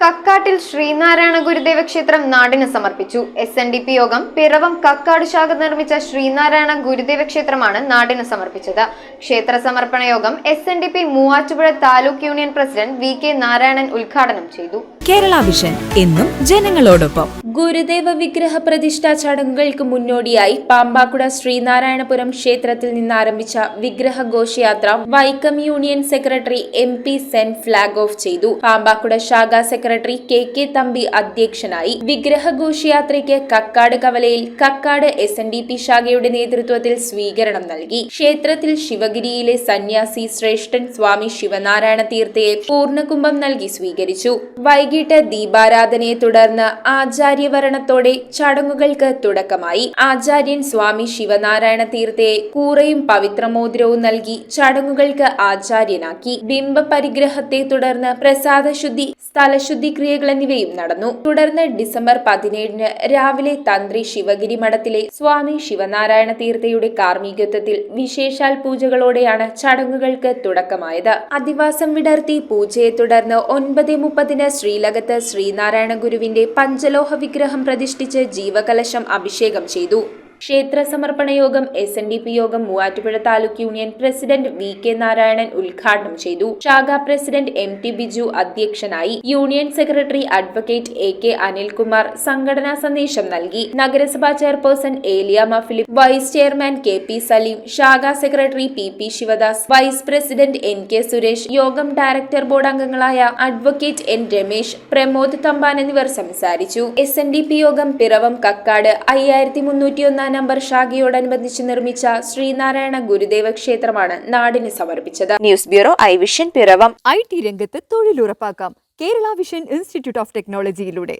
കക്കാട്ടിൽ ശ്രീനാരായണ ഗുരുദേവ ക്ഷേത്രം നാടിന് സമർപ്പിച്ചു. SNDP യോഗം പിറവം കക്കാട് ശാഖ നിർമ്മിച്ച ശ്രീനാരായണ ഗുരുദേവ ക്ഷേത്രമാണ് നാടിന് സമർപ്പിച്ചത്. ക്ഷേത്ര സമർപ്പണ യോഗം SNDP Muvattupuzha taluk union president VK Narayanan ഉദ്ഘാടനം ചെയ്തു. കേരള വിഷൻ എന്നും ജനങ്ങളോടൊപ്പം. ഗുരുദേവ വിഗ്രഹ പ്രതിഷ്ഠാ ചടങ്ങുകൾക്ക് മുന്നോടിയായി പാമ്പാക്കുട ശ്രീനാരായണപുരം ക്ഷേത്രത്തിൽ നിന്ന് ആരംഭിച്ച വിഗ്രഹ ഘോഷയാത്ര Vaikom union secretary MP Sen flag off ചെയ്തു. പാമ്പാക്കുട ശാഖാ സെക്രട്ടറി KK തമ്പി അധ്യക്ഷനായി. വിഗ്രഹ ഘോഷയാത്രയ്ക്ക് കക്കാട് കവലയിൽ കക്കാട് SNDP ശാഖയുടെ നേതൃത്വത്തിൽ സ്വീകരണം നൽകി. ക്ഷേത്രത്തിൽ ശിവഗിരിയിലെ സന്യാസി ശ്രേഷ്ഠൻ സ്വാമി ശിവനാരായണ തീർത്ഥയെ പൂർണ്ണകുംഭം നൽകി സ്വീകരിച്ചു. വൈകിട്ട് ദീപാരാധനയെ തുടർന്ന് ആചാര്യവരണത്തോടെ ചടങ്ങുകൾക്ക് തുടക്കമായി. ആചാര്യൻ സ്വാമി ശിവനാരായണ തീർത്ഥയെ കൂറയും പവിത്രമോതിരവും നൽകി ചടങ്ങുകൾക്ക് ആചാര്യനാക്കി. ബിംബ പരിഗ്രഹത്തെ തുടർന്ന് പ്രസാദശുദ്ധി, സ്ഥലശുദ്ധി ക്രിയകൾ എന്നിവയും നടന്നു. തുടർന്ന് ഡിസംബർ 17 രാവിലെ തന്ത്രി ശിവഗിരി മഠത്തിലെ സ്വാമി ശിവനാരായണ തീർത്ഥയുടെ കാർമ്മികത്വത്തിൽ വിശേഷാൽ പൂജകളോടെയാണ് ചടങ്ങുകൾക്ക് തുടക്കമായത്. അധിവാസം വിടർത്തി പൂജയെ തുടർന്ന് 9:30 ശ്രീലകത്ത് ശ്രീനാരായണ ഗുരുവിന്റെ പഞ്ചലോഹ വിഗ്രഹം പ്രതിഷ്ഠിച്ച് ജീവകലശം അഭിഷേകം ചെയ്തു. ക്ഷേത്ര സമർപ്പണ യോഗം SNDP യോഗം Muvattupuzha taluk union president VK Narayanan ഉദ്ഘാടനം ചെയ്തു. ശാഖാ പ്രസിഡന്റ് MT ബിജു അധ്യക്ഷനായി. Union secretary advocate AK Anilkumar സംഘടനാ സന്ദേശം നൽകി. നഗരസഭാ chairperson Eliyamma Philip, vice chairman KP Salim, ശാഖാ secretary PP Sivadas, vice president NK Suresh, യോഗം ഡയറക്ടർ ബോർഡ് അംഗങ്ങളായ അഡ്വക്കേറ്റ് N രമേശ്, പ്രമോദ് തമ്പാൻ എന്നിവർ സംസാരിച്ചു. SNDP യോഗം പിറവം കക്കാട് 5301 നമ്പർ ശാഖയോടനുബന്ധിച്ച് നിർമ്മിച്ച ശ്രീനാരായണ ഗുരുദേവ ക്ഷേത്രമാണ് നാടിന് സമർപ്പിച്ചത്. News bureau iVision Piravom. IT രംഗത്ത് തൊഴിലുറപ്പാക്കാം കേരള വിഷൻ ഇൻസ്റ്റിറ്റ്യൂട്ട് ഓഫ് ടെക്നോളജിയിലൂടെ.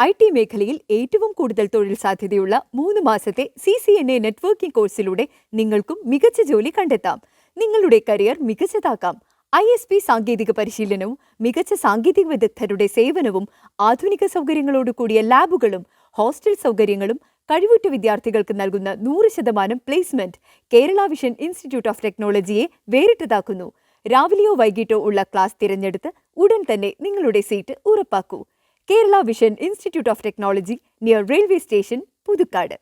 IT മേഖലയിൽ ഏറ്റവും കൂടുതൽ തൊഴിൽ സാധ്യതയുള്ള 3 മാസത്തെ CCNA നെറ്റ്വർക്കിംഗ് കോഴ്സിലൂടെ നിങ്ങൾക്കും മികച്ച ജോലി കണ്ടെത്താം. നിങ്ങളുടെ കരിയർ മികച്ചതാക്കാം. ISP സാങ്കേതിക പരിശീലനവും മികച്ച സാങ്കേതിക വിദഗ്ധരുടെ സേവനവും ആധുനിക സൗകര്യങ്ങളോട് കൂടിയ ലാബുകളും ഹോസ്റ്റൽ സൗകര്യങ്ങളും കഴിവുറ്റ വിദ്യാർത്ഥികൾക്ക് നൽകുന്ന 100% placement Kerala vision institute of ടെക്നോളജിയെ വേറിട്ടതാക്കുന്നു. രാവിലെയോ വൈകിട്ടോ ഉള്ള ക്ലാസ് തിരഞ്ഞെടുത്ത് ഉടൻ തന്നെ നിങ്ങളുടെ സീറ്റ് ഉറപ്പാക്കൂ. Kerala vision institute of technology, near railway station, Puthukkad.